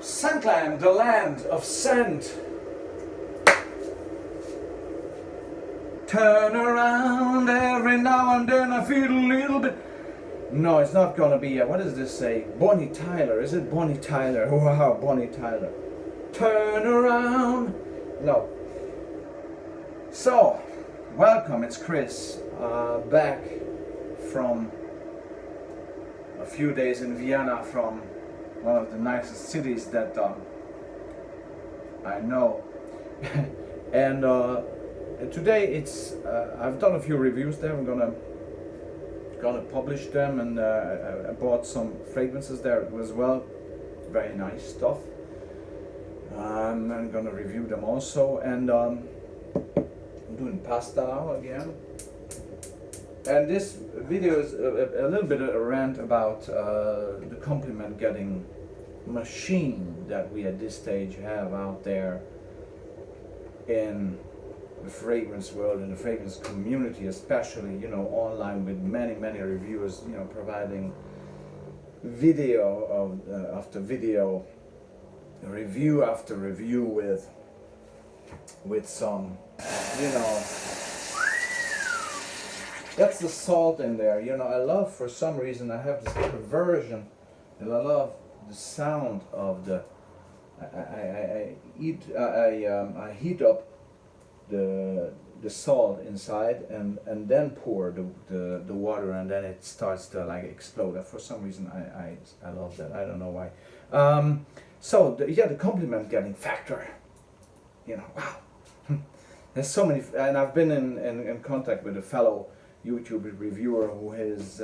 Scentland, the land of scent. Turn around every now and then, I feel a little bit. No, it's not gonna be, what does this say? Bonnie Tyler, is it Bonnie Tyler? Wow, Bonnie Tyler. Turn around. No. So, welcome, it's Chris, back from a few days in Vienna, from one of the nicest cities that I know. And today it's I've done a few reviews there. I'm gonna publish them, and I bought some fragrances there as well. Very nice stuff. I'm gonna review them also, and I'm doing pasta now again. And this video is a little bit of a rant about the compliment getting machine that we at this stage have out there in the fragrance world, in the fragrance community, especially, you know, online, with many reviewers, you know, providing video of after video, review after review with some, you know, that's the salt in there. You know, I love, for some reason, I have this perversion, and I love the sound of the. I heat up the salt inside, and then pour the water, and then it starts to like explode. For some reason, I love that. I don't know why. So the compliment getting factor. You know, wow. There's so many, and I've been in contact with a fellow YouTube reviewer who is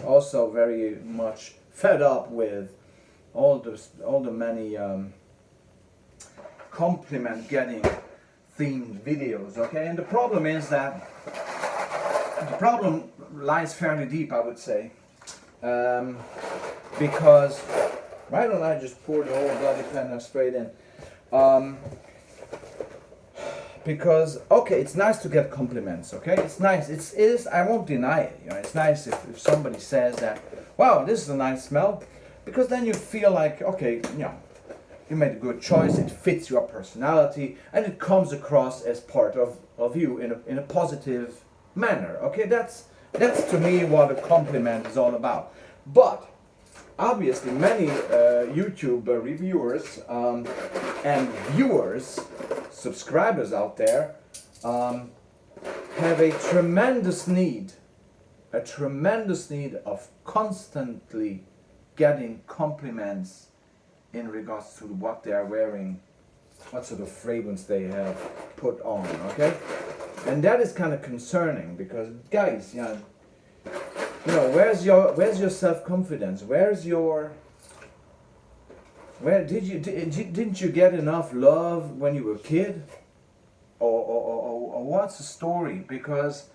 also very much fed up with all the many compliment getting themed videos. Okay, and the problem is that the problem lies fairly deep, I would say, because why don't I just pour the whole bloody pen straight in? Because, okay, it's nice to get compliments, okay? It's nice, it is, I won't deny it, you know, it's nice if somebody says that, wow, this is a nice smell, because then you feel like, okay, you know, you made a good choice, it fits your personality, and it comes across as part of you in a positive manner, okay? That's to me what a compliment is all about. But, obviously, many YouTube reviewers and viewers, subscribers out there, have a tremendous need of constantly getting compliments in regards to what they are wearing, what sort of fragrance they have put on, okay? And that is kind of concerning, because guys, you know, where's your self-confidence? Didn't you get enough love when you were a kid? Or what's the story? Because,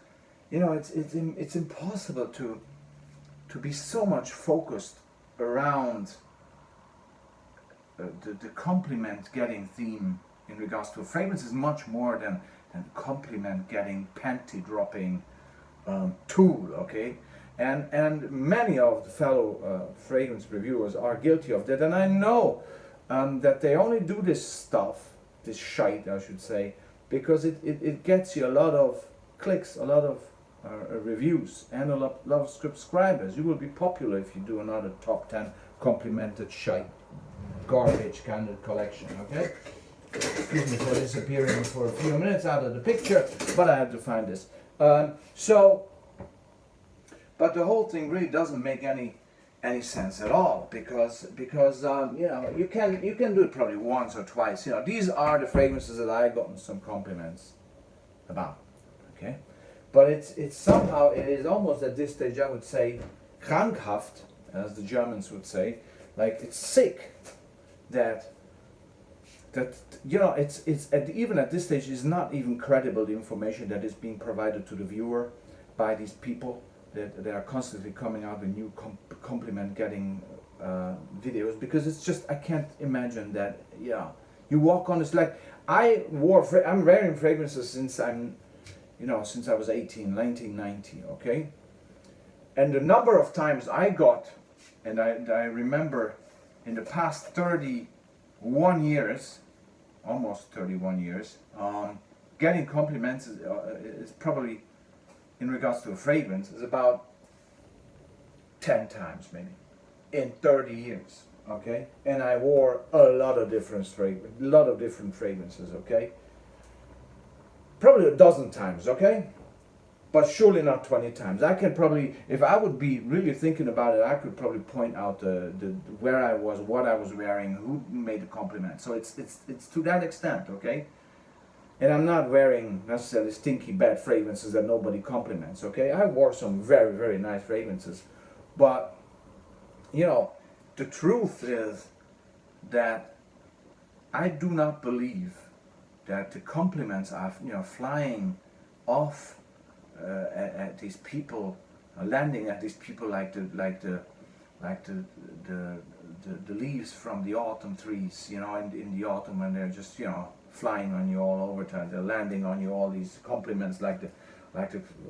you know, it's impossible to be so much focused around the compliment getting theme in regards to a fragrance. Is much more than compliment getting panty dropping tool, okay? And many of the fellow fragrance reviewers are guilty of that, and I know that they only do this stuff, this shite I should say, because it gets you a lot of clicks, a lot of reviews, and a lot of subscribers. You will be popular if you do another top 10 complimented shite, garbage kind of collection, okay? Excuse me for disappearing for a few minutes out of the picture, but I have to find this. But the whole thing really doesn't make any sense at all, because you know, you can do it probably once or twice. You know, these are the fragrances that I gotten some compliments about, okay? But it's somehow, it is almost at this stage, I would say, krankhaft, as the Germans would say, like it's sick that you know, it's even at this stage is not even credible, the information that is being provided to the viewer by these people. That they are constantly coming out with new compliment getting videos, because it's just, I can't imagine that. Yeah, you walk on, it's like I'm wearing fragrances since since I was 18, 1990, okay? And the number of times I got, and I remember in the past 31 years, almost 31 years, getting compliments is probably, in regards to a fragrance, is about 10 times maybe in 30 years. Okay, and I wore a lot of different fragrances. Okay, probably a dozen times. Okay, but surely not 20 times. I can probably, if I would be really thinking about it, I could probably point out the where I was, what I was wearing, who made the compliment. So it's to that extent. Okay. And I'm not wearing necessarily stinky bad fragrances that nobody compliments, okay? I wore some very, very nice fragrances. But, you know, the truth is that I do not believe that the compliments are, you know, flying off at these people, landing at these people like the leaves from the autumn trees, you know, in the autumn when they're just, you know, flying on you all over time. They're landing on you all these compliments like the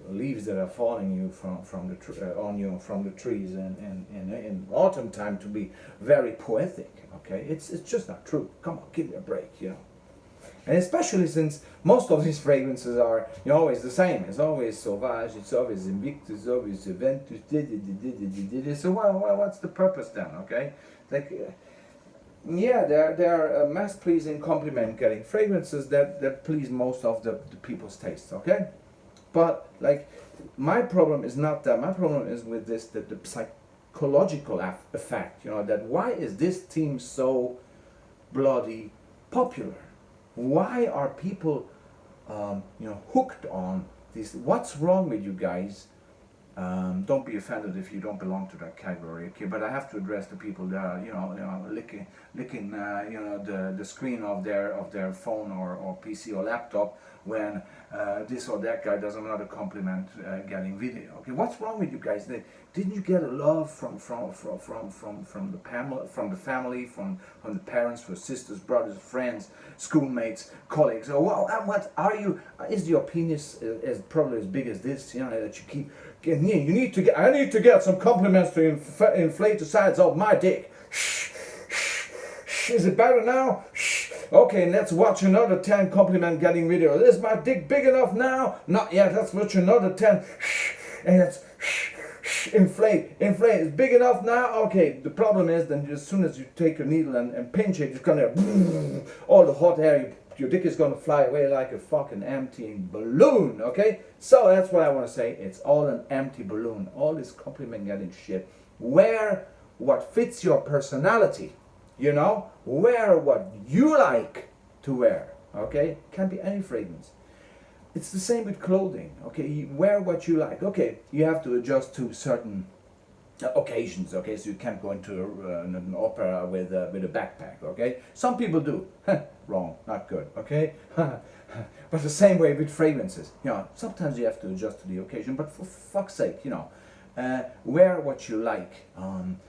leaves that are falling you on you from the trees, and in autumn time to be very poetic. Okay, it's just not true. Come on, give me a break, you know. And especially since most of these fragrances are, you know, always the same. It's always Sauvage, it's always Invictus, it's always Ventus. So what's the purpose then? Okay, like. Yeah, they're mass-pleasing, compliment-getting fragrances that please most of the people's tastes, okay? But, like, my problem is not that. My problem is with this, the psychological effect, you know, that why is this team so bloody popular? Why are people, you know, hooked on this? What's wrong with you guys? Don't be offended if you don't belong to that category, okay? But I have to address the people that are, you know, licking, you know, the screen of their phone or PC or laptop when this or that guy does another compliment getting video. Okay, what's wrong with you guys? Didn't you get a love from the family, from the parents, from sisters, brothers, friends, schoolmates, colleagues? Or what are you? Is your penis as probably as big as this? You know, that you keep. I need to get some compliments to inflate the size of my dick. Is it better now? Okay, let's watch another 10 compliment getting video. Is my dick big enough now? Not yet. Let's watch another 10. And let's inflate. It's big enough now? Okay, the problem is then as soon as you take a needle and pinch it, it's gonna all the hot air, your dick is gonna fly away like a fucking empty balloon, okay? So that's what I wanna say. It's all an empty balloon. All this compliment getting shit. Wear what fits your personality, you know? Wear what you like to wear, okay? Can't be any fragrance. It's the same with clothing, okay? You wear what you like. Okay, you have to adjust to certain occasions, okay? So you can't go into an opera with a backpack, okay? Some people do. Wrong, not good, okay? But the same way with fragrances, you know, sometimes you have to adjust to the occasion, but for fuck's sake, you know, wear what you like, and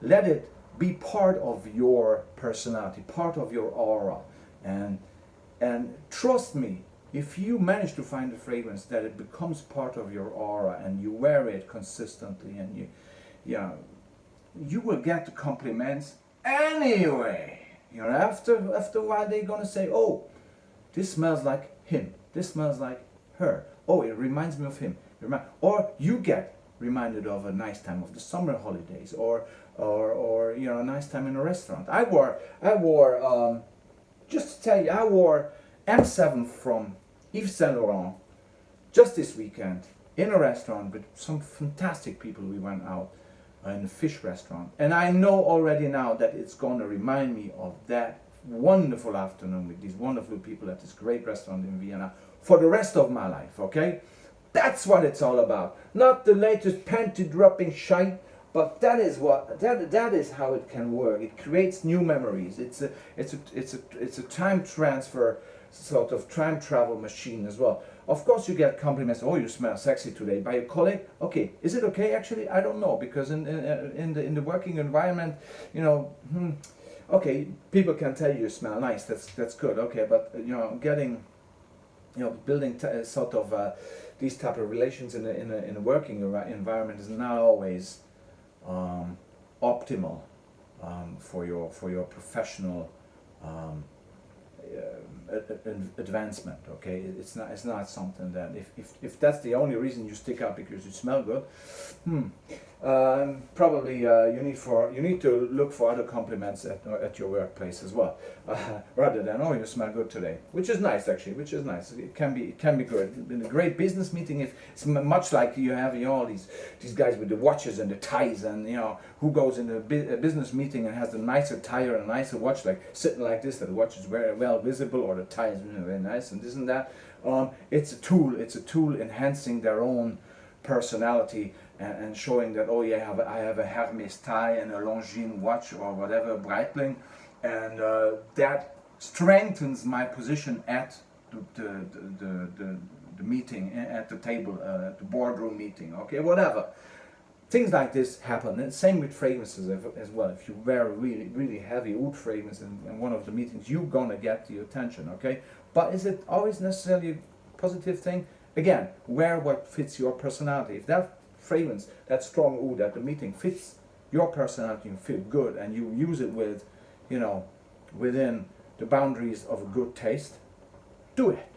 let it be part of your personality, part of your aura, and trust me, if you manage to find a fragrance that it becomes part of your aura and you wear it consistently, and you will get the compliments anyway. You know, after a while they're gonna say, "Oh, this smells like him. This smells like her. Oh, it reminds me of him." Or you get reminded of a nice time of the summer holidays, or you know, a nice time in a restaurant. I wore just to tell you, I wore M7 from Yves Saint Laurent just this weekend in a restaurant with some fantastic people. We went out in a fish restaurant, and I know already now that it's going to remind me of that wonderful afternoon with these wonderful people at this great restaurant in Vienna for the rest of my life, okay? That's what it's all about. Not the latest panty-dropping shite, but that is how it can work. It creates new memories. It's a time transfer, sort of time travel machine as well. Of course you get compliments, "Oh, you smell sexy today," by a colleague. Okay, is it okay? Actually, I don't know, because in the working environment, you know, okay, people can tell you smell nice. That's good. Okay, but you know, building sort of these type of relations in a working environment is not always optimal for your professional advancement. Okay, it's not something that if that's the only reason you stick out because you smell good, probably you need to look for other compliments at your workplace as well, rather than, oh, you smell good today, which is nice actually, which is nice. It can be good in a great business meeting. If it's much like you have all these guys with the watches and the ties, and who goes in a business meeting and has a nicer tie or a nicer watch, like sitting like this, that the watch is very well visible or the tie is very nice and this and that. It's a tool enhancing their own personality and showing that, oh yeah, I have a Hermes tie and a Longines watch or whatever, Breitling, and that strengthens my position at the meeting, at the table, at the boardroom meeting, okay, whatever. Things like this happen, and same with fragrances as well. If you wear a really heavy oud fragrance in one of the meetings, you're gonna get the attention, okay? But is it always necessarily a positive thing? Again, wear what fits your personality. If that fragrance, that strong oud at the meeting fits your personality, you feel good, and you use it with, within the boundaries of a good taste, do it.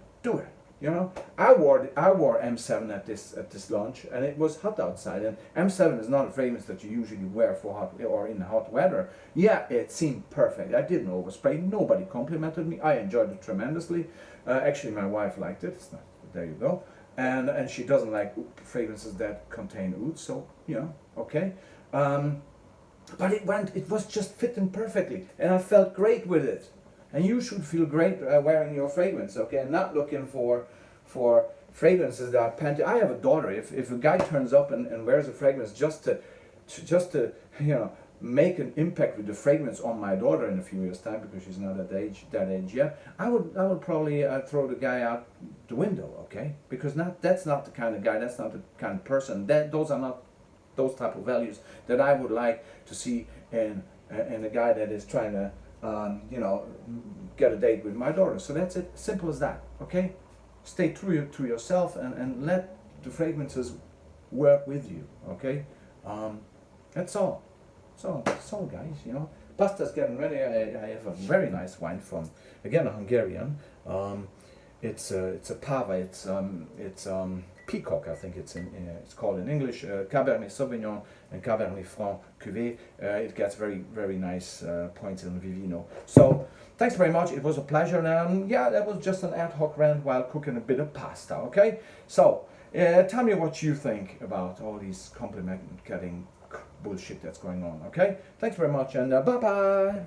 I wore M7 at this launch, and it was hot outside. And M7 is not a fragrance that you usually wear for hot or in hot weather. Yeah, it seemed perfect. I didn't overspray. Nobody complimented me. I enjoyed it tremendously. Actually, my wife liked it. It's not, there you go. And she doesn't like fragrances that contain oud. So okay. But it was just fitting perfectly, and I felt great with it. And you should feel great wearing your fragrance, okay? And not looking for fragrances that are panty. I have a daughter. If a guy turns up and wears a fragrance just to make an impact with the fragrance on my daughter in a few years' time, because she's not at that age yet, I would probably throw the guy out the window, okay? Because that's not the kind of guy. That's not the kind of person. Those are not those type of values that I would like to see in a guy that is trying to get a date with my daughter. So that's it, simple as that, okay? Stay true to yourself and let the fragrances work with you, okay? That's all. That's all, guys, Pasta's getting ready. I have a very nice wine from, again, a Hungarian. It's a Pava, it's Peacock, I think it's called in English, Cabernet Sauvignon and Cabernet Franc Cuvée. It gets very, very nice points in Vivino. So, thanks very much. It was a pleasure. And yeah, that was just an ad hoc rant while cooking a bit of pasta, okay? So, tell me what you think about all these compliment-getting bullshit that's going on, okay? Thanks very much, and bye-bye.